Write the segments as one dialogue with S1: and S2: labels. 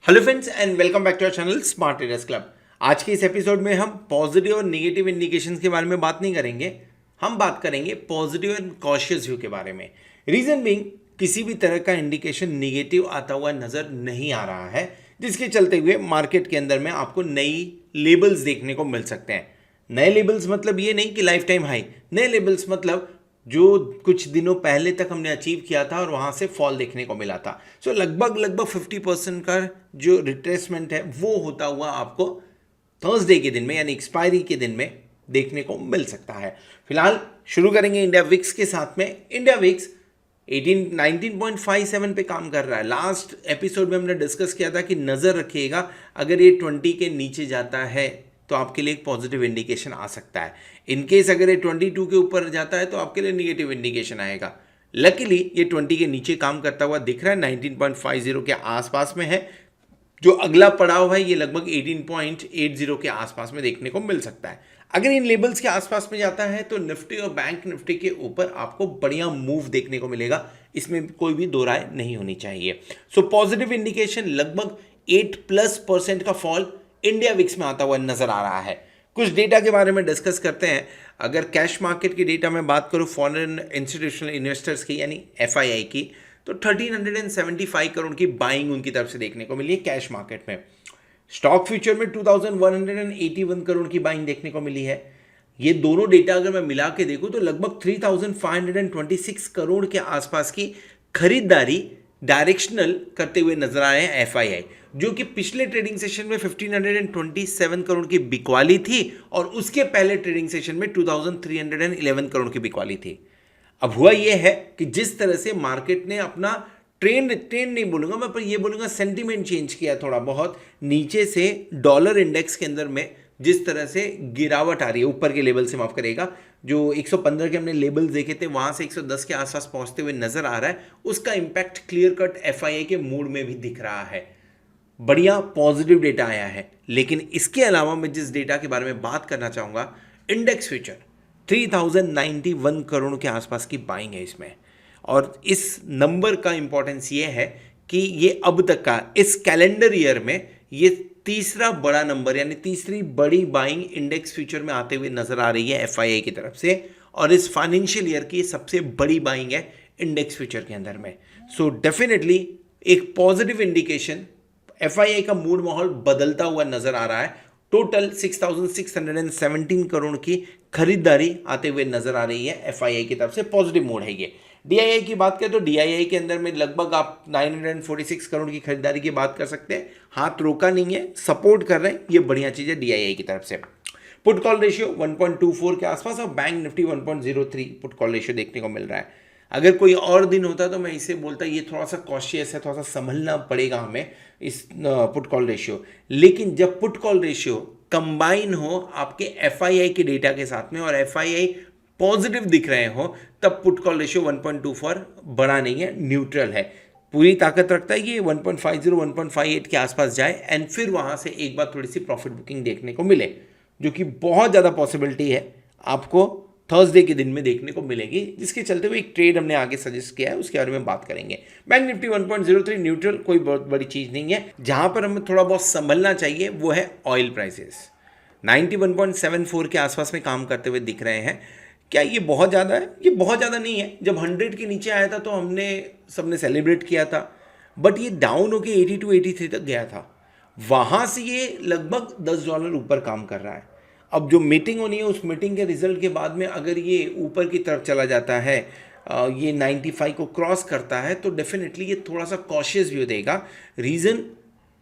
S1: Hello friends and welcome back to our channel Smart Traders Club. आज के इस episode में हम पॉजिटिव और नेगेटिव इंडिकेशंस के बारे में बात नहीं करेंगे। हम बात करेंगे पॉजिटिव एंड कॉशियस व्यू के बारे में। रीजन बीइंग किसी भी तरह का इंडिकेशन नेगेटिव आता हुआ नजर नहीं आ रहा है, जिसके चलते हुए मार्केट के अंदर में आपको नई लेबल्स देखने को मिल सकते हैं। नए लेबल्स मतलब ये नहीं कि लाइफ टाइम हाई, नए लेबल्स मतलब जो कुछ दिनों पहले तक हमने अचीव किया था और वहां से फॉल देखने को मिला था। सो लगभग 50% का जो रिट्रेसमेंट है वो होता हुआ आपको थर्सडे के दिन में यानी एक्सपायरी के दिन में देखने को मिल सकता है। फिलहाल शुरू करेंगे इंडिया विक्स के साथ में। इंडिया विक्स 19.57 पे काम कर रहा है। लास्ट एपिसोड में हमने डिस्कस किया था कि नज़र रखिएगा, अगर ये 20 के नीचे जाता है तो आपके लिए एक पॉजिटिव इंडिकेशन आ सकता है। इनकेस अगर ये 22 के ऊपर जाता है तो आपके लिए नेगेटिव इंडिकेशन आएगा। लकीली ये 20 के नीचे काम करता हुआ दिख रहा है, 19.50 के आसपास में है। जो अगला पड़ाव है ये लगभग 18.80 के आसपास में देखने को मिल सकता है। अगर इन लेवल्स के आसपास में जाता है तो निफ्टी और बैंक निफ्टी के ऊपर आपको बढ़िया मूव देखने को मिलेगा, इसमें कोई भी दो राय नहीं होनी चाहिए। सो पॉजिटिव इंडिकेशन लगभग 8+% का फॉल इंडिया विक्स में आता हुआ नजर आ रहा है। कुछ डेटा के बारे में डिस्कस करते हैं। अगर कैश मार्केट की डेटा में बात करूं फॉरेन इंस्टीट्यूशनल इन्वेस्टर्स की यानी एफआईआई की, तो 1375 करोड़ की बाइंग उनकी तरफ से देखने को मिली है कैश मार्केट में। स्टॉक फ्यूचर में 2181 करोड़ की बाइंग देखने को मिली है। ये दोनों डेटा अगर मैं मिला के देखूं तो लगभग 3526 करोड़ के आसपास की खरीदारी डायरेक्शनल करते हुए नजर आए हैं एफआईआई, जो कि पिछले ट्रेडिंग सेशन में 1527 करोड़ की बिकवाली थी और उसके पहले ट्रेडिंग सेशन में 2311 करोड़ की बिकवाली थी। अब हुआ यह है कि जिस तरह से मार्केट ने अपना ट्रेंड नहीं बोलूंगा मैं, पर ये बोलूंगा सेंटीमेंट चेंज किया थोड़ा बहुत। नीचे से डॉलर इंडेक्स के अंदर में जिस तरह से गिरावट आ रही है ऊपर के लेवल से, माफ करेगा, जो 115 के हमने लेवल्स देखे थे वहां से 110 के आसपास पहुंचते हुए नजर आ रहा है, उसका इंपैक्ट क्लियर कट एफआईआई के मूड में भी दिख रहा है। बढ़िया पॉजिटिव डेटा आया है। लेकिन इसके अलावा मैं जिस डेटा के बारे में बात करना चाहूंगा, इंडेक्स फ्यूचर 3091 करोड़ के आसपास की बाइंग है इसमें। और इस नंबर का इंपॉर्टेंस ये है कि ये अब तक का इस कैलेंडर ईयर में ये तीसरा बड़ा नंबर यानी तीसरी बड़ी बाइंग इंडेक्स फ्यूचर में आते हुए नजर आ रही है एफआईआई की तरफ से, और इस फाइनेंशियल ईयर की सबसे बड़ी बाइंग है इंडेक्स फ्यूचर के अंदर में। सो डेफिनेटली एक पॉजिटिव इंडिकेशन, एफआईआई का मूड माहौल बदलता हुआ नजर आ रहा है। टोटल 6617 करोड़ की खरीदारी आते हुए नजर आ रही है एफआईआई की तरफ से, पॉजिटिव मूड है ये। डीआईआई की बात करें तो डीआईआई के अंदर में लगभग आप 946 करोड़ की खरीदारी की बात कर सकते हैं। हाथ रोका नहीं है, सपोर्ट कर रहे हैं, ये बढ़िया चीज़ है डीआईआई की तरफ से। पुट कॉल रेशियो 1.24 के आसपास और bank Nifty 1.03 put call ratio देखने को मिल रहा है। अगर कोई और दिन होता तो मैं इसे बोलता ये थोड़ा सा कॉशियस है, थोड़ा सा संभलना पड़ेगा हमें इस पुट कॉल रेशियो। लेकिन जब पुट कॉल रेशियो कंबाइन हो आपके एफआईआई के डेटा के साथ में और एफआईआई पॉजिटिव दिख रहे हो, तब पुट कॉल रेशियो 1.24 बड़ा नहीं है, न्यूट्रल है। पूरी ताकत रखता है ये 1.50 1.58 के आसपास जाए एंड फिर वहां से एक बार थोड़ी सी प्रॉफिट बुकिंग देखने को मिले, जो कि बहुत ज़्यादा पॉसिबिलिटी है आपको थर्सडे के दिन में देखने को मिलेगी, जिसके चलते हुए एक ट्रेड हमने आगे सजेस्ट किया है, उसके बारे में बात करेंगे। बैंक निफ्टी 1.03 न्यूट्रल, कोई बहुत बड़ी चीज़ नहीं है। जहां पर हमें थोड़ा बहुत संभलना चाहिए वो है ऑयल प्राइसेस। 91.74 के आसपास में काम करते हुए दिख रहे हैं। क्या ये बहुत ज़्यादा है? ये बहुत ज़्यादा नहीं है। जब 100 के नीचे आया था तो हमने सबने सेलिब्रेट किया था, बट ये डाउन होके 82 83 तक गया था। वहाँ से ये लगभग $10 ऊपर काम कर रहा है। अब जो मीटिंग होनी है उस मीटिंग के रिजल्ट के बाद में अगर ये ऊपर की तरफ चला जाता है, ये 95 को क्रॉस करता है, तो डेफिनेटली ये थोड़ा सा कॉशियस व्यू देगा। रीज़न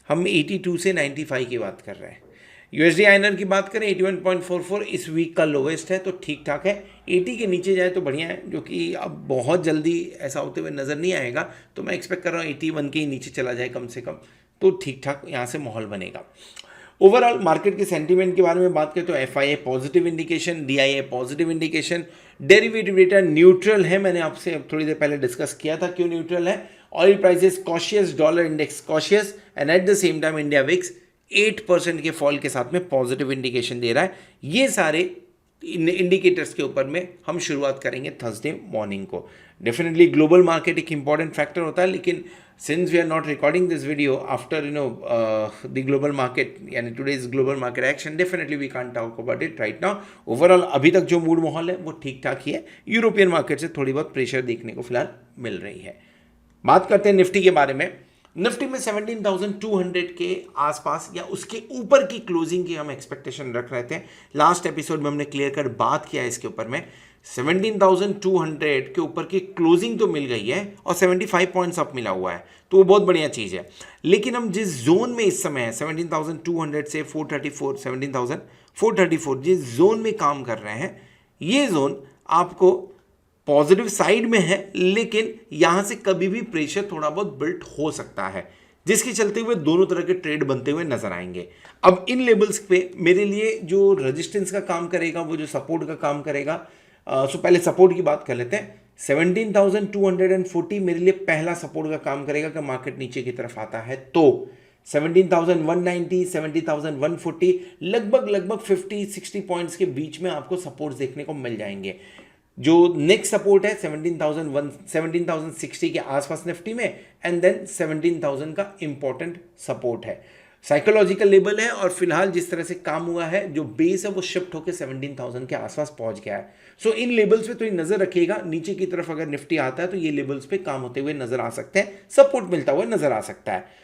S1: हम 82 से 95 की बात कर रहे हैं। यूएसडी आईएनआर की बात करें 81.44 इस वीक का लोवेस्ट है, तो ठीक ठाक है। 80 के नीचे जाए तो बढ़िया है, जो कि अब बहुत जल्दी ऐसा होते हुए नज़र नहीं आएगा। तो मैं एक्सपेक्ट कर रहा हूँ 81 के ही नीचे चला जाए कम से कम, तो ठीक ठाक यहाँ से माहौल बनेगा। ओवरऑल मार्केट के सेंटीमेंट के बारे में बात करें तो FII positive indication, DII positive indication, derivative data neutral है। मैंने आपसे थोड़ी देर पहले डिस्कस किया था क्यों न्यूट्रल है। Oil prices cautious, dollar index cautious, and at the same time India VIX 8% के फॉल के साथ में पॉजिटिव इंडिकेशन दे रहा है। ये सारे इंडिकेटर्स के ऊपर में हम शुरुआत करेंगे थर्सडे मॉर्निंग को। डेफिनेटली ग्लोबल मार्केट एक इंपॉर्टेंट फैक्टर होता है, लेकिन since we are not recording this video after the global market यानी today's global market action, definitely we can't talk about it right now. Overall अभी तक जो mood माहौल है वो ठीक ठाक ही है। यूरोपियन मार्केट से थोड़ी बहुत प्रेशर देखने को फिलहाल मिल रही है। बात करते हैं निफ्टी के बारे में। निफ्टी में 17,200 के आसपास या उसके ऊपर की क्लोजिंग की हम एक्सपेक्टेशन रख रहे थे। लास्ट एपिसोड में हमने क्लियर कर बात किया है इसके ऊपर में। 17,200 के ऊपर की क्लोजिंग तो मिल गई है और 75 पॉइंट्स अप मिला हुआ है, तो वो बहुत बढ़िया चीज़ है। लेकिन हम जिस जोन में इस समय है 17,200 से 434 17,434 जिस जोन में काम कर रहे हैं, ये जोन आपको पॉजिटिव साइड में है, लेकिन यहां से कभी भी प्रेशर थोड़ा बहुत बिल्ट हो सकता है, जिसके चलते हुए दोनों तरह के ट्रेड बनते हुए नजर आएंगे। अब इन लेवल्स पे मेरे लिए जो रेजिस्टेंस का काम करेगा, वो जो सपोर्ट का काम करेगा, सो पहले सपोर्ट की बात कर लेते हैं। 17,240 मेरे लिए पहला सपोर्ट का काम करेगा कि मार्केट नीचे की तरफ आता है तो 17,190 17,140 लगभग 50-60 पॉइंट्स के बीच में आपको सपोर्ट देखने को मिल जाएंगे। जो नेक्स्ट सपोर्ट है 17,060 के आसपास निफ्टी में, एंड देन 17,000 का इंपॉर्टेंट सपोर्ट है। साइकोलॉजिकल लेवल है और फिलहाल जिस तरह से काम हुआ है, जो बेस है वो शिफ्ट होकर 17,000 के आसपास पहुंच गया है। सो इन लेवल्स पे तो ये नजर रखिएगा। नीचे की तरफ अगर निफ्टी आता है तो ये लेवल्स पे काम होते हुए नजर आ सकते हैं, सपोर्ट मिलता हुआ नजर आ सकता है।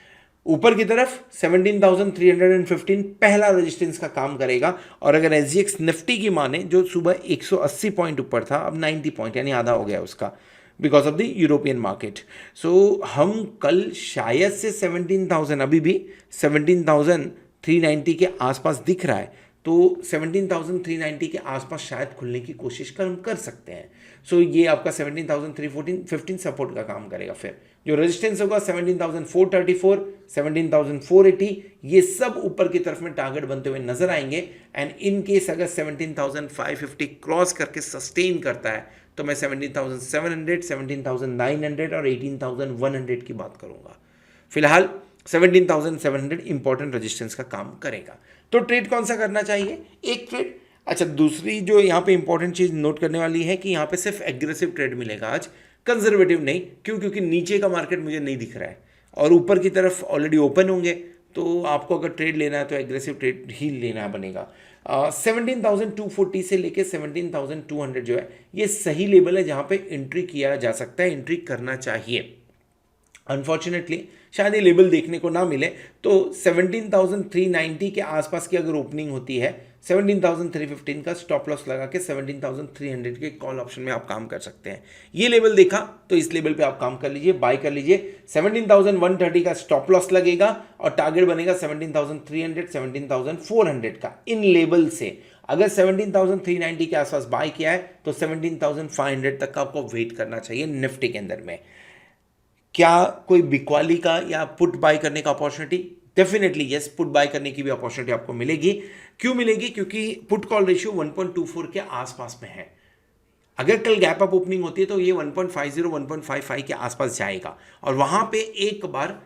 S1: ऊपर की तरफ 17,315 पहला रेजिस्टेंस का काम करेगा। और अगर एसजीएक्स निफ्टी की माने, जो सुबह 180 पॉइंट ऊपर था, अब 90 पॉइंट यानी आधा हो गया उसका, because of the European market. So हम कल शायद से 17,000, अभी भी 17,390 के आसपास दिख रहा है, तो 17,390 के आसपास शायद खुलने की कोशिश कर सकते हैं। सो ये आपका 17,315 सपोर्ट का काम करेगा। फिर जो रेजिस्टेंस होगा 17,434 17,480, ये सब ऊपर की तरफ में टारगेट बनते हुए नजर आएंगे। एंड इन केस अगर 17,550 क्रॉस करके सस्टेन करता है तो मैं 17,700 17,900 और 18,100 की बात करूंगा। फिलहाल 17,700 इंपॉर्टेंट रेजिस्टेंस का काम करेगा। तो ट्रेड कौन सा करना चाहिए? एक ट्रेड। अच्छा, दूसरी जो यहाँ पे इंपॉर्टेंट चीज़ नोट करने वाली है कि यहाँ पे सिर्फ एग्रेसिव ट्रेड मिलेगा आज, कंजर्वेटिव नहीं। क्यों? क्योंकि नीचे का मार्केट मुझे नहीं दिख रहा है और ऊपर की तरफ ऑलरेडी ओपन होंगे, तो आपको अगर ट्रेड लेना है तो एग्रेसिव ट्रेड ही लेना बनेगा। 17,240 से लेके 17,200 जो है ये सही लेवल है जहाँ पे एंट्री किया जा सकता है, एंट्री करना चाहिए। अनफॉर्चुनेटली शायद ये लेवल देखने को ना मिले, तो 17,390 के आसपास की अगर ओपनिंग होती है, 17,315 का स्टॉप लॉस लगा के 17,300 के कॉल ऑप्शन में आप काम कर सकते हैं। ये लेवल देखा तो इस लेवल पे आप काम कर लीजिए, बाय कर लीजिए। 17,130 का स्टॉप लॉस लगेगा और टारगेट बनेगा 17,300 17,400 का। इन लेवल से अगर 17,390 के आसपास बाय किया है तो 17,500 तक का आपको वेट करना चाहिए निफ्टी के अंदर में। क्या कोई बिकवाली का या पुट बाय करने का opportunity? Definitely yes, put buy करने की भी अपॉर्चुनिटी आपको मिलेगी। क्यों मिलेगी? क्योंकि पुट कॉल रेशियो 1.24 के आसपास में है। अगर कल गैप अप ओपनिंग होती है तो ये 1.50 1.55 के आसपास जाएगा और वहां पे एक बार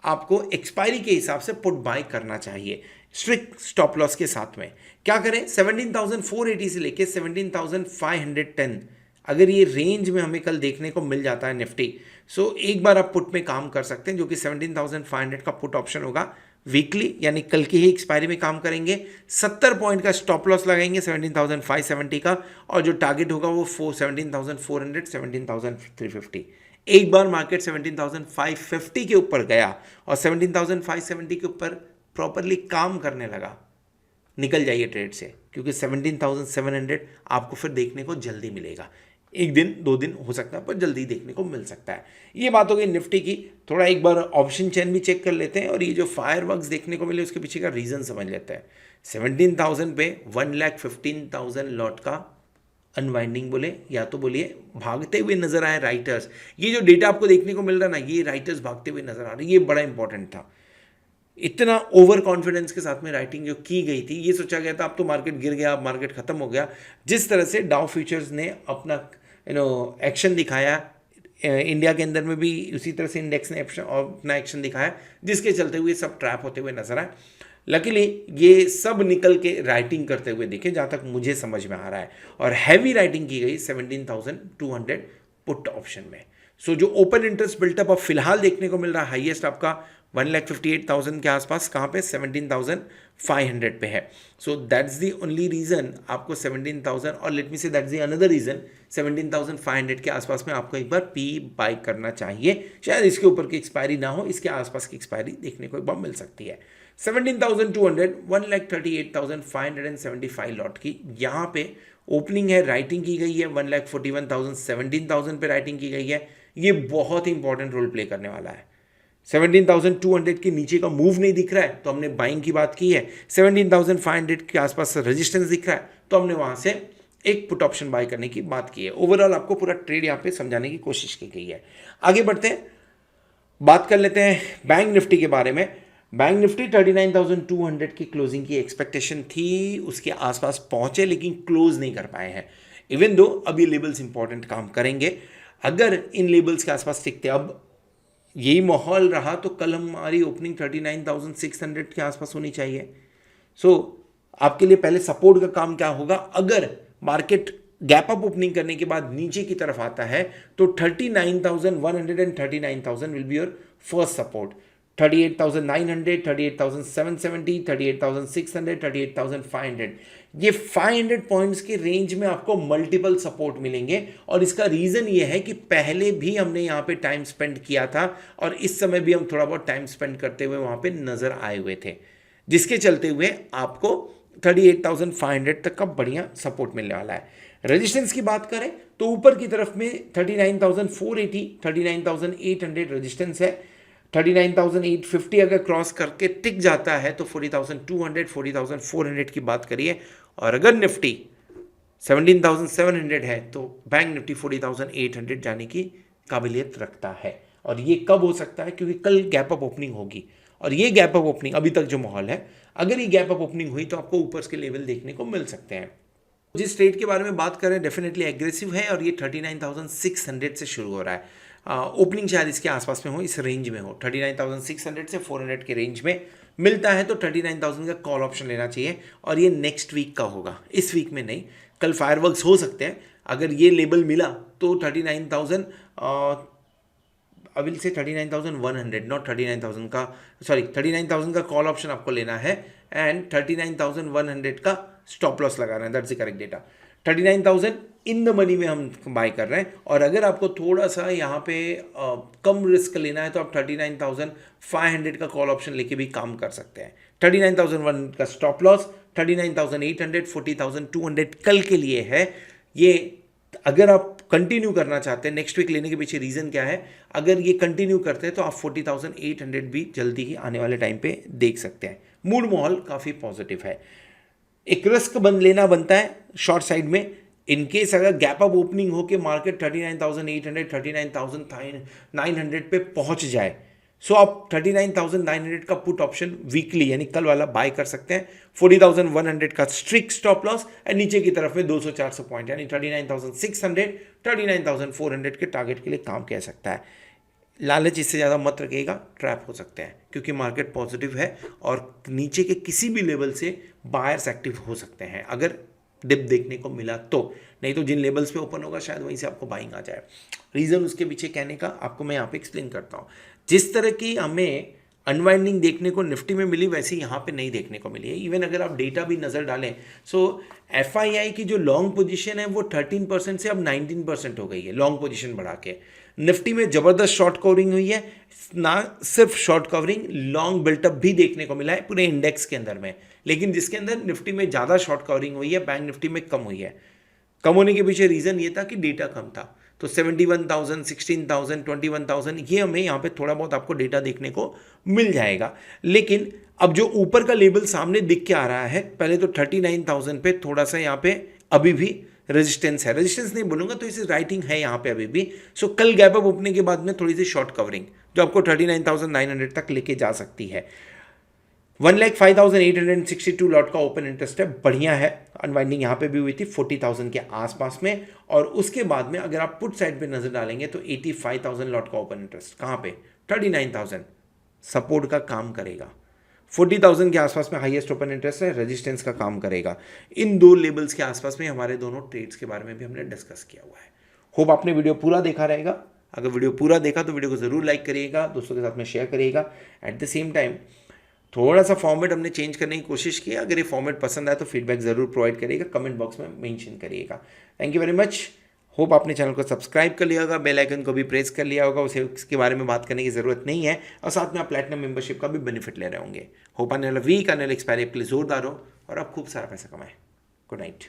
S1: आपको एक्सपायरी के हिसाब से पुट बाय करना चाहिए, स्ट्रिक्ट स्टॉप लॉस के साथ में। क्या करें? 17,480 से लेके 17,510 अगर ये रेंज में हमें कल देखने को मिल जाता है निफ्टी, सो एक बार आप पुट में काम कर सकते हैं, जो कि 17,500 का पुट ऑप्शन होगा वीकली, यानी कल की ही एक्सपायरी में काम करेंगे। 70 पॉइंट का स्टॉप लॉस लगाएंगे 17,570 का, और जो टारगेट होगा वो 17,400 17,350। एक बार मार्केट 17,550 के ऊपर गया और 17,570 के ऊपर प्रॉपरली काम करने लगा, निकल जाइए ट्रेड से, क्योंकि 17,700 आपको फिर देखने को जल्दी मिलेगा। एक दिन 2 दिन हो सकता है पर जल्दी देखने को मिल सकता है। ये बात हो गई निफ्टी की। थोड़ा एक बार ऑप्शन चेन भी चेक कर लेते हैं और ये जो फायरवर्क्स देखने को मिले उसके पीछे का रीज़न समझ लेते हैं। 17,000 पे 1,15,000 लॉट का अनवाइंडिंग बोले या तो बोलिए भागते हुए नजर आए राइटर्स। ये जो डेटा आपको देखने को मिल रहा है ना, ये राइटर्स भागते हुए नजर आ रहे हैं, ये बड़ा इंपॉर्टेंट था। इतना ओवर कॉन्फिडेंस के साथ में राइटिंग जो की गई थी, ये सोचा गया था अब तो मार्केट गिर गया, अब मार्केट खत्म हो गया। जिस तरह से डाउ फ्यूचर्स ने अपना एक्शन दिखाया, इंडिया के अंदर में भी उसी तरह से इंडेक्स ने अपना एक्शन दिखाया, जिसके चलते हुए सब ट्रैप होते हुए नजर आए। लकीली ये सब निकल के राइटिंग करते हुए दिखे जहाँ तक मुझे समझ में आ रहा है, और हैवी राइटिंग की गई 17,200 पुट ऑप्शन में। सो जो ओपन इंटरेस्ट बिल्टअप अब फिलहाल देखने को मिल रहा है हाईएस्ट आपका 1,58,000 के आसपास, कहाँ पे 17,500 पे है। So that's the only reason आपको 17,000, और लेट मी से दैट्स दी अनदर रीजन 17,500 के आसपास में आपको एक बार पी बाई करना चाहिए। शायद इसके ऊपर की एक्सपायरी ना हो, इसके आसपास की एक्सपायरी देखने को एक बार मिल सकती है। 17,200 1,38,575 लॉट की यहाँ पे ओपनिंग है, राइटिंग की गई है 1,41,000 17,000 पे राइटिंग की गई है। ये बहुत ही इंपॉर्टेंट रोल प्ले करने वाला है। 17,200 के नीचे का मूव नहीं दिख रहा है तो हमने बाइंग की बात की है। 17,500 के आसपास रेजिस्टेंस दिख रहा है तो हमने वहां से एक पुट ऑप्शन बाय करने की बात की है। ओवरऑल आपको पूरा ट्रेड यहाँ पे समझाने की कोशिश की गई है। आगे बढ़ते हैं, बात कर लेते हैं बैंक निफ्टी के बारे में। बैंक निफ्टी 39,200 की क्लोजिंग की एक्सपेक्टेशन थी, उसके आसपास पहुंचे लेकिन क्लोज नहीं कर पाए हैं। इवन दो अब ये लेबल्स इंपॉर्टेंट काम करेंगे, अगर इन लेबल्स के आसपास टिकते, अब यही माहौल रहा तो कल हमारी ओपनिंग 39,600 के आसपास होनी चाहिए। सो आपके लिए पहले सपोर्ट का काम क्या होगा, अगर मार्केट गैप अप ओपनिंग करने के बाद नीचे की तरफ आता है तो 39,100 and 39,000 will be your first support. 38,900, 38,770, 38,600, 38,500, ये 500 पॉइंट्स के रेंज में आपको मल्टीपल सपोर्ट मिलेंगे। और इसका रीजन ये है कि पहले भी हमने यहाँ पे टाइम स्पेंड किया था और इस समय भी हम थोड़ा बहुत टाइम स्पेंड करते हुए वहाँ पे नजर आए हुए थे, जिसके चलते हुए आपको 38,500 तक का बढ़िया सपोर्ट मिलने वाला है। रेजिस्टेंस की बात करें तो ऊपर की तरफ में 39,480, 39,800 रेजिस्टेंस है। 39,850 अगर क्रॉस करके टिक जाता है तो 40,200, 40,400 की बात करिए। और अगर निफ्टी 17,700 है तो बैंक निफ्टी 40,800 जाने की काबिलियत रखता है। और ये कब हो सकता है, क्योंकि कल गैप अप ओपनिंग होगी, और ये गैप अप ओपनिंग अभी तक जो माहौल है, अगर ये गैप अप ओपनिंग हुई तो आपको ऊपर के लेवल देखने को मिल सकते हैं। जिस ट्रेड के बारे में बात करें डेफिनेटली एग्रेसिव है, और ये 39,600 से शुरू हो रहा है। ओपनिंग शायद इसके आसपास में हो, इस रेंज में हो, 39,600 से 400 के रेंज में मिलता है तो 39,000 का कॉल ऑप्शन लेना चाहिए। और ये नेक्स्ट वीक का होगा, इस वीक में नहीं। कल फायरवर्क्स हो सकते हैं, अगर ये लेवल मिला तो 39,000 अविल से 39,100 नॉट 39,000 का, सॉरी 39,000 का कॉल ऑप्शन आपको लेना है एंड 39,100 का स्टॉप लॉस लगाना है। That's the correct data. 39,000 in the money में हम बाय कर रहे हैं। और अगर आपको थोड़ा सा यहाँ पे कम रिस्क लेना है तो आप 39,500 का कॉल ऑप्शन लेके भी काम कर सकते हैं। 39,001 का स्टॉप लॉस, 39,800, 40,200 कल के लिए है। ये अगर आप कंटिन्यू करना चाहते हैं, नेक्स्ट वीक लेने के पीछे रीजन क्या है, अगर ये कंटिन्यू करते हैं तो आप 40,800 भी जल्दी ही आने वाले टाइम पे देख सकते हैं। मूड माहौल काफ़ी पॉजिटिव है। एक रिस्क लेना बनता है शॉर्ट साइड में, इनकेस अगर गैप अप ओपनिंग हो के मार्केट 39,800, 39,900 पे पहुंच जाए, सो आप 39,900 का पुट ऑप्शन वीकली यानी कल वाला बाय कर सकते हैं। 40,100 का स्ट्रिक्ट स्टॉप लॉस एंड नीचे की तरफ में 200-400 पॉइंट यानी 39,600, 39,400 के टारगेट के लिए काम किया सकता है। लालच इससे ज़्यादा मत रखिएगा, ट्रैप हो सकते हैं क्योंकि मार्केट पॉजिटिव है और नीचे के किसी भी लेवल से बायर्स एक्टिव हो सकते हैं अगर डिप देखने को मिला तो। नहीं तो जिन लेवल्स पे ओपन होगा शायद वहीं से आपको बाइंग आ जाए। रीज़न उसके पीछे कहने का आपको मैं यहाँ पे एक्सप्लेन करता हूँ। जिस तरह की हमें अनवाइंडिंग देखने को निफ्टी में मिली वैसे यहाँ पे नहीं देखने को मिली है। इवन अगर आप डेटा भी नज़र डालें सो FII की जो लॉन्ग पोजीशन है वो 13% से अब 19% हो गई है लॉन्ग पोजीशन बढ़ा के। निफ्टी में ज़बरदस्त शॉर्ट कवरिंग हुई है, ना सिर्फ शॉर्ट कवरिंग, लॉन्ग बिल्टअप भी देखने को मिला है पूरे इंडेक्स के अंदर में। लेकिन जिसके अंदर निफ्टी में ज़्यादा शॉर्ट कवरिंग हुई है, बैंक निफ्टी में कम हुई है। कम होने के पीछे रीज़न ये था कि डेटा कम था। तो 71,000, 16,000, 21,000 ये हमें यहाँ पे थोड़ा बहुत आपको डेटा देखने को मिल जाएगा। लेकिन अब जो ऊपर का लेवल सामने दिख के आ रहा है, पहले तो 39,000 पे थोड़ा सा यहाँ पे अभी भी रेजिस्टेंस है। रेजिस्टेंस नहीं बोलूँगा तो इसे राइटिंग है यहाँ पे अभी भी। सो कल गैप अप ओपनिंग के बाद में थोड़ी सी शॉर्ट कवरिंग जो आपको 39,900 तक लेके जा सकती है। 1,05,862 लॉट का ओपन इंटरेस्ट है, बढ़िया है। अनवाइंडिंग यहाँ पे भी हुई थी 40,000 के आसपास में। और उसके बाद में अगर आप पुट साइड पे नजर डालेंगे तो 85,000 लॉट का ओपन इंटरेस्ट कहाँ पे 39,000 सपोर्ट का काम करेगा। 40,000 के आसपास में हाईएस्ट ओपन इंटरेस्ट है, रेजिस्टेंस का काम करेगा। इन दो लेवल्स के आसपास में हमारे दोनों ट्रेड्स के बारे में भी हमने डिस्कस किया हुआ है। होप आपने वीडियो पूरा देखा रहेगा। अगर वीडियो पूरा देखा तो वीडियो को ज़रूर लाइक करिएगा, दोस्तों के साथ में शेयर करिएगा। एट द सेम टाइम थोड़ा सा फॉर्मेट हमने चेंज करने की कोशिश की। अगर ये फॉर्मेट पसंद आए तो फीडबैक ज़रूर प्रोवाइड करिएगा, कमेंट बॉक्स में मेंशन करिएगा। Thank you very much. Hope आपने चैनल को सब्सक्राइब कर लिया होगा, बेल आइकन को भी प्रेस कर लिया होगा, उसे इसके बारे में बात करने की ज़रूरत नहीं है, और साथ में आप प्लैटिनम मेंबरशिप का भी बेनिफिट ले रहे होंगे। होप आने वाला वीक, आने वाला एक्सपायरी आपके लिए जोरदार हो और आप खूब सारा पैसा कमाएं। Good night.